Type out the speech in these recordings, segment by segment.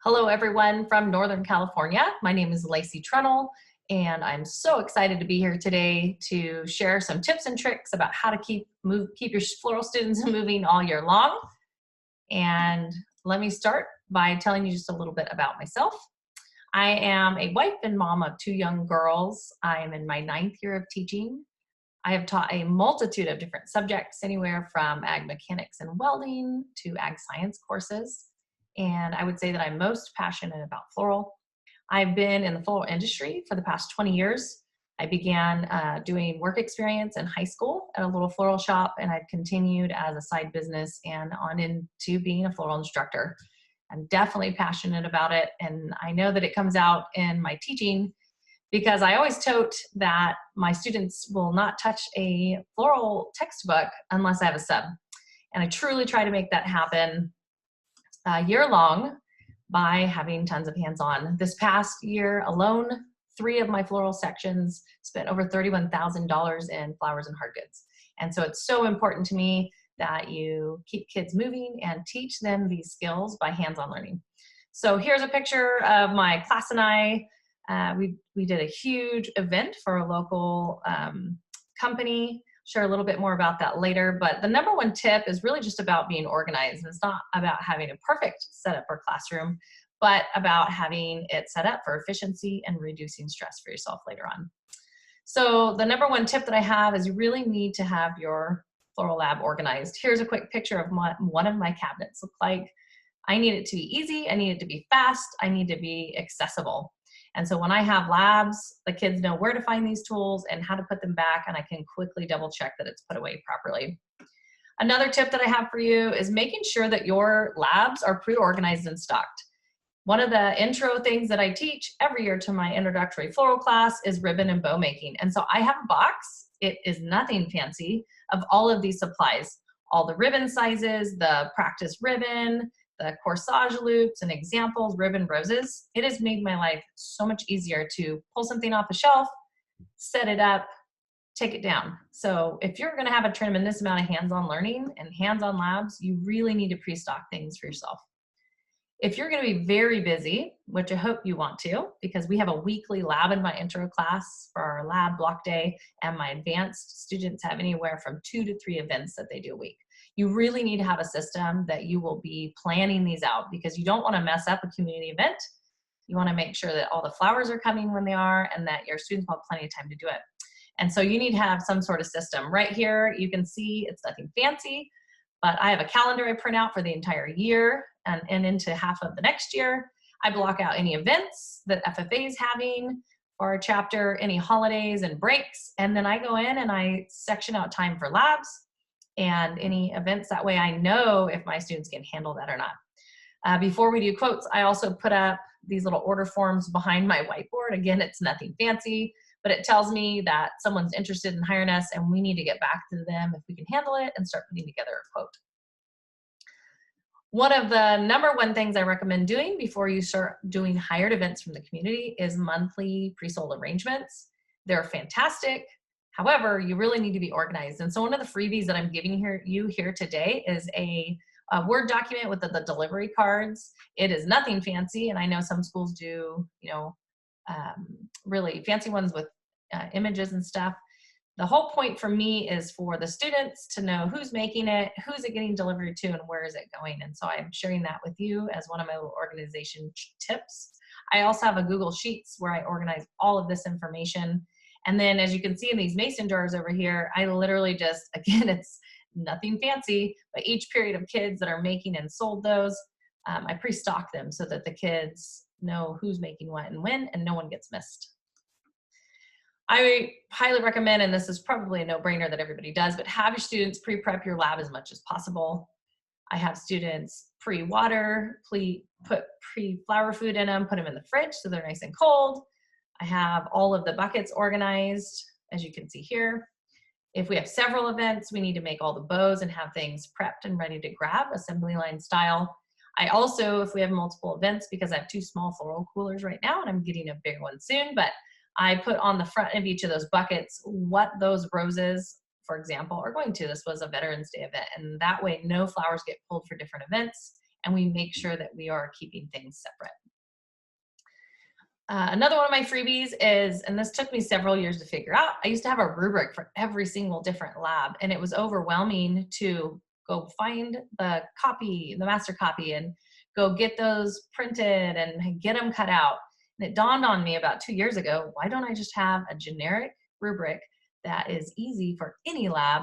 Hello, everyone from Northern California. My name is Lacey Trunnell, and I'm so excited to be here today to share some tips and tricks about how to keep your floral students moving all year long. And let me start by telling you just a little bit about myself. I am a wife and mom of two young girls. I am in my 9th year of teaching. I have taught a multitude of different subjects, anywhere from ag mechanics and welding to ag science courses. And I would say that I'm most passionate about floral. I've been in the floral industry for the past 20 years. I began doing work experience in high school at a little floral shop, and I've continued as a side business and on into being a floral instructor. I'm definitely passionate about it, and I know that it comes out in my teaching because I always tote that my students will not touch a floral textbook unless I have a sub. And I truly try to make that happen year long by having tons of hands-on. This past year alone, 3 of my floral sections spent over $31,000 in flowers and hard goods. And so it's so important to me that you keep kids moving and teach them these skills by hands-on learning. So here's a picture of my class and I. We did a huge event for a local company. Share a little bit more about that later, but the number one tip is really just about being organized. It's not about having a perfect setup or classroom, but about having it set up for efficiency and reducing stress for yourself later on. So the number one tip that I have is you really need to have your floral lab organized. Here's a quick picture of what one of my cabinets look like. I need it to be easy, I need it to be fast, I need to be accessible. And so when I have labs, the kids know where to find these tools and how to put them back, and I can quickly double check that it's put away properly. Another tip that I have for you is making sure that your labs are pre-organized and stocked. One of the intro things that I teach every year to my introductory floral class is ribbon and bow making. And so I have a box, it is nothing fancy, of all of these supplies, all the ribbon sizes, the practice ribbon, the corsage loops and examples, ribbon roses. It has made my life so much easier to pull something off the shelf, set it up, take it down. So if you're gonna have a tremendous amount of hands-on learning and hands-on labs, you really need to pre-stock things for yourself. If you're gonna be very busy, which I hope you want to, because we have a weekly lab in my intro class for our lab block day, and my advanced students have anywhere from 2 to 3 events that they do a week. You really need to have a system that you will be planning these out, because you don't want to mess up a community event. You want to make sure that all the flowers are coming when they are and that your students will have plenty of time to do it. And so you need to have some sort of system. Right here, you can see it's nothing fancy, but I have a calendar I print out for the entire year and into half of the next year. I block out any events that FFA is having for our chapter, any holidays and breaks, and then I go in and I section out time for labs and any events. That way I know if my students can handle that or not. Before we do quotes, I also put up these little order forms behind my whiteboard. Again, it's nothing fancy, but it tells me that someone's interested in hiring us and we need to get back to them if we can handle it and start putting together a quote. One of the number one things I recommend doing before you start doing hired events from the community is monthly pre-sold arrangements. They're fantastic. However, you really need to be organized. And so one of the freebies that I'm giving you here today is a Word document with the delivery cards. It is nothing fancy, and I know some schools do, really fancy ones with images and stuff. The whole point for me is for the students to know who's making it, who's it getting delivered to, and where is it going. And so I'm sharing that with you as one of my little organization tips. I also have a Google Sheets where I organize all of this information. And then as you can see in these mason jars over here, I literally just, again, it's nothing fancy, but each period of kids that are making and sold those, I pre-stock them so that the kids know who's making what and when, and no one gets missed. I highly recommend, and this is probably a no-brainer that everybody does, but have your students pre-prep your lab as much as possible. I have students pre-water, put pre-flower food in them, put them in the fridge so they're nice and cold. I have all of the buckets organized, as you can see here. If we have several events, we need to make all the bows and have things prepped and ready to grab, assembly line style. I also, if we have multiple events, because I have 2 small floral coolers right now, and I'm getting a big one soon, but I put on the front of each of those buckets what those roses, for example, are going to. This was a Veterans Day event, and that way no flowers get pulled for different events, and we make sure that we are keeping things separate. Another one of my freebies is, and this took me several years to figure out, I used to have a rubric for every single different lab, and it was overwhelming to go find the copy, the master copy, and go get those printed and get them cut out. And it dawned on me about 2 years ago, why don't I just have a generic rubric that is easy for any lab,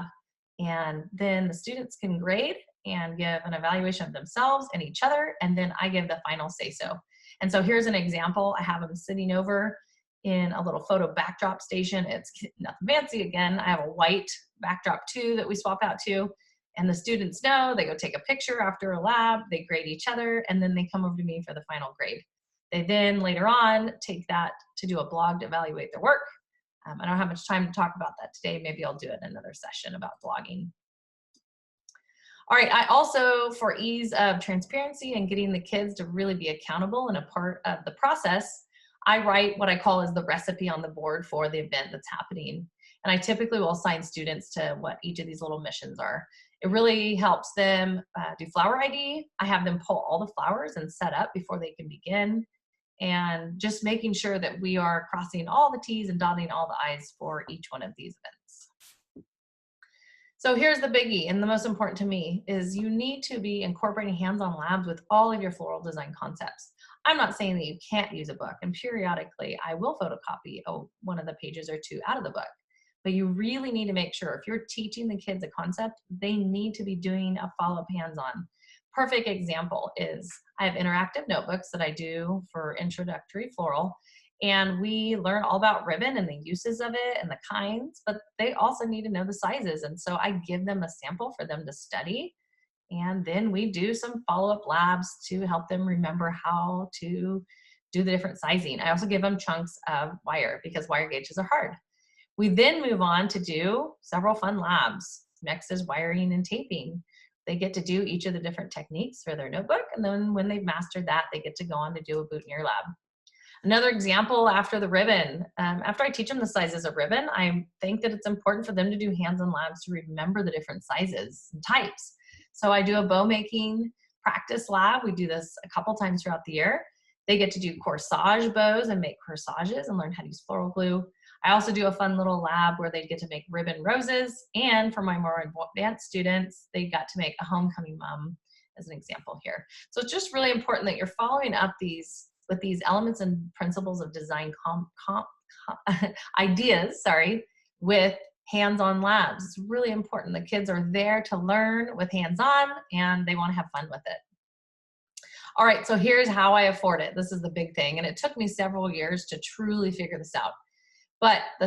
and then the students can grade and give an evaluation of themselves and each other, and then I give the final say-so. And so here's an example. I have them sitting over in a little photo backdrop station. It's nothing fancy. Again, I have a white backdrop too that we swap out to, and the students know, they go take a picture after a lab, they grade each other, and then they come over to me for the final grade. They then later on take that to do a blog to evaluate their work. I don't have much time to talk about that today. Maybe I'll do it in another session about blogging. All right, I also, for ease of transparency and getting the kids to really be accountable and a part of the process, I write what I call as the recipe on the board for the event that's happening. And I typically will assign students to what each of these little missions are. It really helps them do flower ID. I have them pull all the flowers and set up before they can begin. And just making sure that we are crossing all the T's and dotting all the I's for each one of these events. So here's the biggie, and the most important to me is you need to be incorporating hands-on labs with all of your floral design concepts. I'm not saying that you can't use a book, and periodically I will photocopy one of the pages or two out of the book. But you really need to make sure if you're teaching the kids a concept, they need to be doing a follow-up hands-on. Perfect example is I have interactive notebooks that I do for introductory floral, and we learn all about ribbon and the uses of it and the kinds, but they also need to know the sizes. And so I give them a sample for them to study, and then we do some follow-up labs to help them remember how to do the different sizing. I also give them chunks of wire because wire gauges are hard. We then move on to do several fun labs. Next is wiring and taping. They get to do each of the different techniques for their notebook, and then when they've mastered that, they get to go on to do a boutonniere lab. Another example after the ribbon, after I teach them the sizes of ribbon, I think that it's important for them to do hands-on labs to remember the different sizes and types. So I do a bow making practice lab. We do this a couple times throughout the year. They get to do corsage bows and make corsages and learn how to use floral glue. I also do a fun little lab where they get to make ribbon roses. And for my more advanced students, they got to make a homecoming mum as an example here. So it's just really important that you're following up with these elements and principles of design ideas, with hands-on labs. It's really important. The kids are there to learn with hands-on, and they want to have fun with it. All right, so here's how I afford it. This is the big thing, and it took me several years to truly figure this out. But my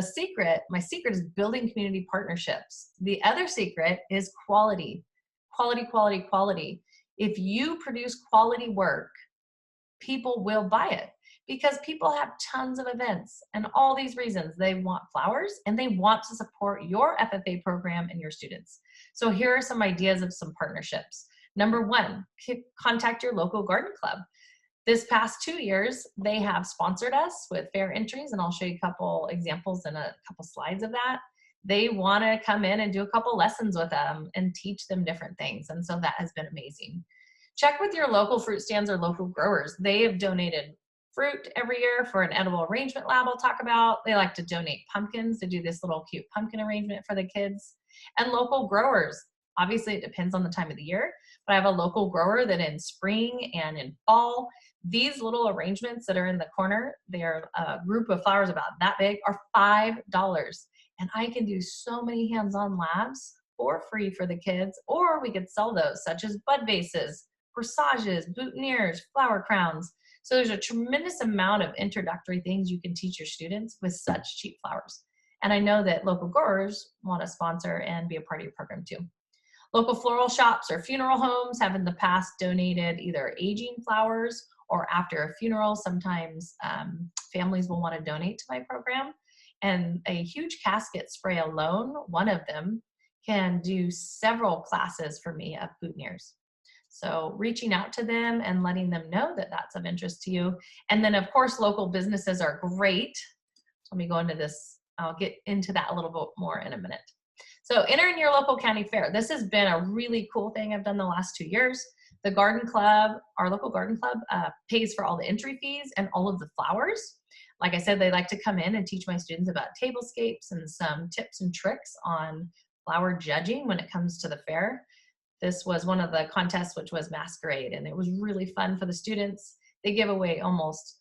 secret is building community partnerships. The other secret is quality. Quality, quality, quality. If you produce quality work, people will buy it because people have tons of events and all these reasons. They want flowers and they want to support your FFA program and your students. So here are some ideas of some partnerships. Number one, contact your local garden club. This past 2 years, they have sponsored us with fair entries, and I'll show you a couple examples and a couple slides of that. They want to come in and do a couple lessons with them and teach them different things, and so that has been amazing. Check with your local fruit stands or local growers. They have donated fruit every year for an edible arrangement lab I'll talk about. They like to donate pumpkins to do this little cute pumpkin arrangement for the kids. And local growers, obviously it depends on the time of the year, but I have a local grower that in spring and in fall, these little arrangements that are in the corner, they're a group of flowers about that big, are $5. And I can do so many hands-on labs for free for the kids, or we could sell those, such as bud vases, corsages, boutonnieres, flower crowns. So there's a tremendous amount of introductory things you can teach your students with such cheap flowers. And I know that local growers want to sponsor and be a part of your program too. Local floral shops or funeral homes have in the past donated either aging flowers or after a funeral. Sometimes families will want to donate to my program. And a huge casket spray alone, one of them, can do several classes for me of boutonnieres. So reaching out to them and letting them know that that's of interest to you. And then of course, local businesses are great. Let me go into this. I'll get into that a little bit more in a minute. So entering your local county fair. This has been a really cool thing I've done the last 2 years. The garden club, our local garden club, pays for all the entry fees and all of the flowers. Like I said, they like to come in and teach my students about tablescapes and some tips and tricks on flower judging when it comes to the fair. This was one of the contests, which was masquerade, and it was really fun for the students. They give away almost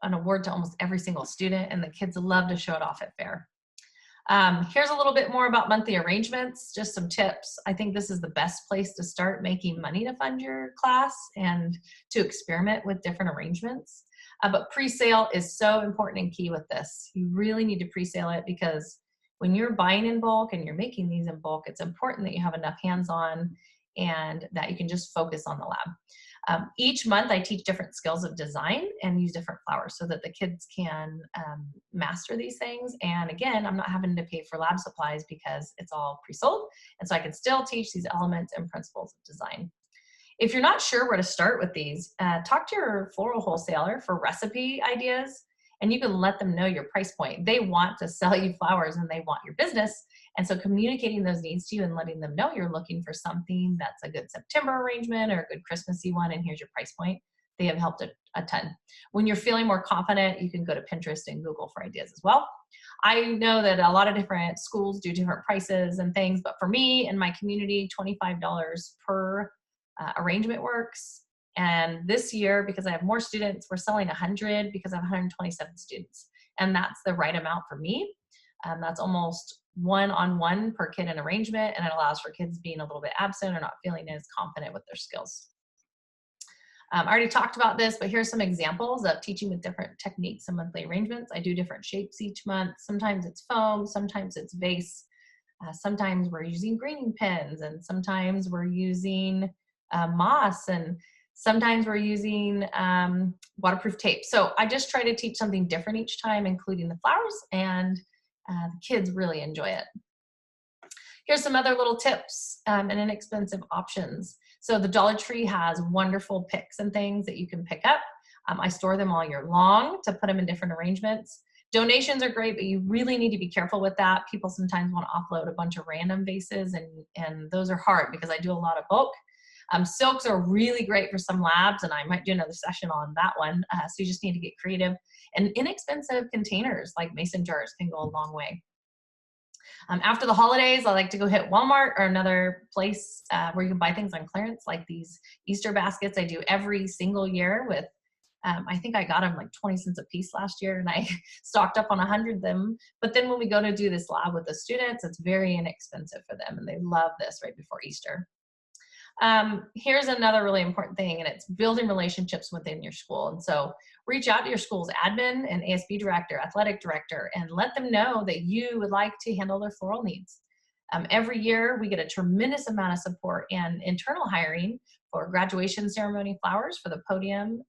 an award to almost every single student, and the kids love to show it off at fair. Here's a little bit more about monthly arrangements, just some tips. I think this is the best place to start making money to fund your class and to experiment with different arrangements. But pre-sale is so important and key with this. You really need to pre-sale it, because when you're buying in bulk and you're making these in bulk, it's important that you have enough hands-on and that you can just focus on the lab. Each month I teach different skills of design and use different flowers so that the kids can master these things. And again, I'm not having to pay for lab supplies because it's all pre-sold. And so I can still teach these elements and principles of design. If you're not sure where to start with these, talk to your floral wholesaler for recipe ideas, and you can let them know your price point. They want to sell you flowers and they want your business. And so communicating those needs to you and letting them know you're looking for something that's a good September arrangement or a good Christmassy one, and here's your price point, they have helped a ton. When you're feeling more confident, you can go to Pinterest and Google for ideas as well. I know that a lot of different schools do different prices and things, but for me and my community, $25 per arrangement works. And this year, because I have more students, we're selling 100 because I have 127 students. And that's the right amount for me. That's almost one-on-one per kid in arrangement, and it allows for kids being a little bit absent or not feeling as confident with their skills. I already talked about this, but here's some examples of teaching with different techniques and monthly arrangements. I do different shapes each month. Sometimes it's foam, sometimes it's vase. Sometimes we're using greening pens, and sometimes we're using moss, and sometimes we're using waterproof tape. So I just try to teach something different each time, including the flowers, and the kids really enjoy it. Here's some other little tips and inexpensive options. So the Dollar Tree has wonderful picks and things that you can pick up. I store them all year long to put them in different arrangements. Donations are great, but you really need to be careful with that. People sometimes want to offload a bunch of random vases, and those are hard because I do a lot of bulk. Silks are really great for some labs, and I might do another session on that one. So you just need to get creative. And inexpensive containers like mason jars can go a long way. After the holidays, I like to go hit Walmart or another place where you can buy things on clearance, like these Easter baskets I do every single year with, I think I got them like 20 cents a piece last year, and I stocked up on 100 of them. But then when we go to do this lab with the students, it's very inexpensive for them, and they love this right before Easter. Here's another really important thing, and it's building relationships within your school. And so reach out to your school's admin and ASB director, athletic director, and let them know that you would like to handle their floral needs. Every year we get a tremendous amount of support and internal hiring for graduation ceremony flowers for the podium,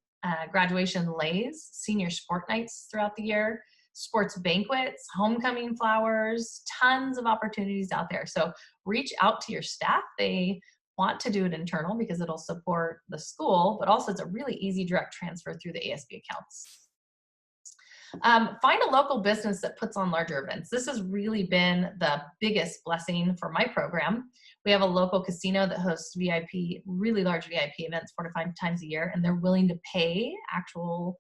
graduation lays, senior sport nights throughout the year, sports banquets, homecoming flowers, tons of opportunities out there. So reach out to your staff. They want to do it internal because it'll support the school, but also it's a really easy direct transfer through the ASB accounts. Find a local business that puts on larger events. This has really been the biggest blessing for my program. We have a local casino that hosts VIP, really large VIP events 4 to 5 times a year, and they're willing to pay actual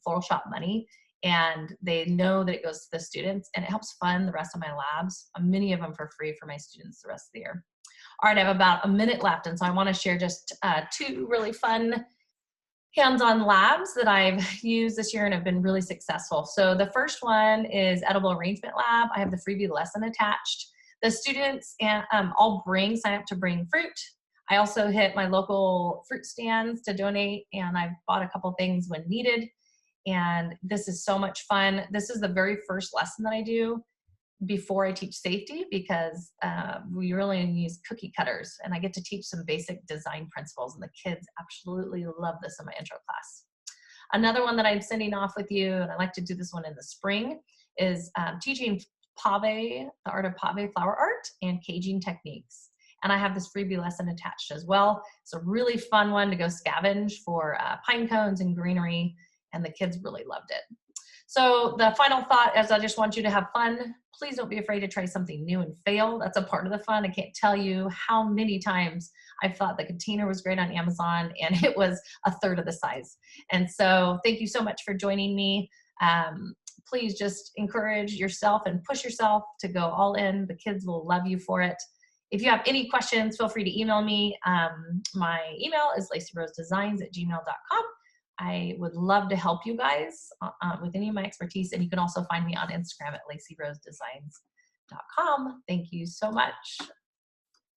floral shop money, and they know that it goes to the students, and it helps fund the rest of my labs, many of them for free for my students the rest of the year. All right, I have about a minute left, and so I want to share just 2 really fun hands-on labs that I've used this year and have been really successful. So the first one is Edible Arrangement Lab. I have the freebie lesson attached. The students all sign up to bring fruit. I also hit my local fruit stands to donate, and I've bought a couple things when needed. And this is so much fun. This is the very first lesson that I do before I teach safety, because we really use cookie cutters, and I get to teach some basic design principles, and the kids absolutely love this in my intro class. Another one that I'm sending off with you, and I like to do this one in the spring, is teaching pave, the art of pave flower art and caging techniques. And I have this freebie lesson attached as well. It's a really fun one to go scavenge for pine cones and greenery, and the kids really loved it. So the final thought is I just want you to have fun. Please don't be afraid to try something new and fail. That's a part of the fun. I can't tell you how many times I've thought the container was great on Amazon and it was a third of the size. And so thank you so much for joining me. Please just encourage yourself and push yourself to go all in. The kids will love you for it. If you have any questions, feel free to email me. My email is lacyrosedesigns@gmail.com. I would love to help you guys with any of my expertise. And you can also find me on Instagram at lacyrosedesigns.com. Thank you so much.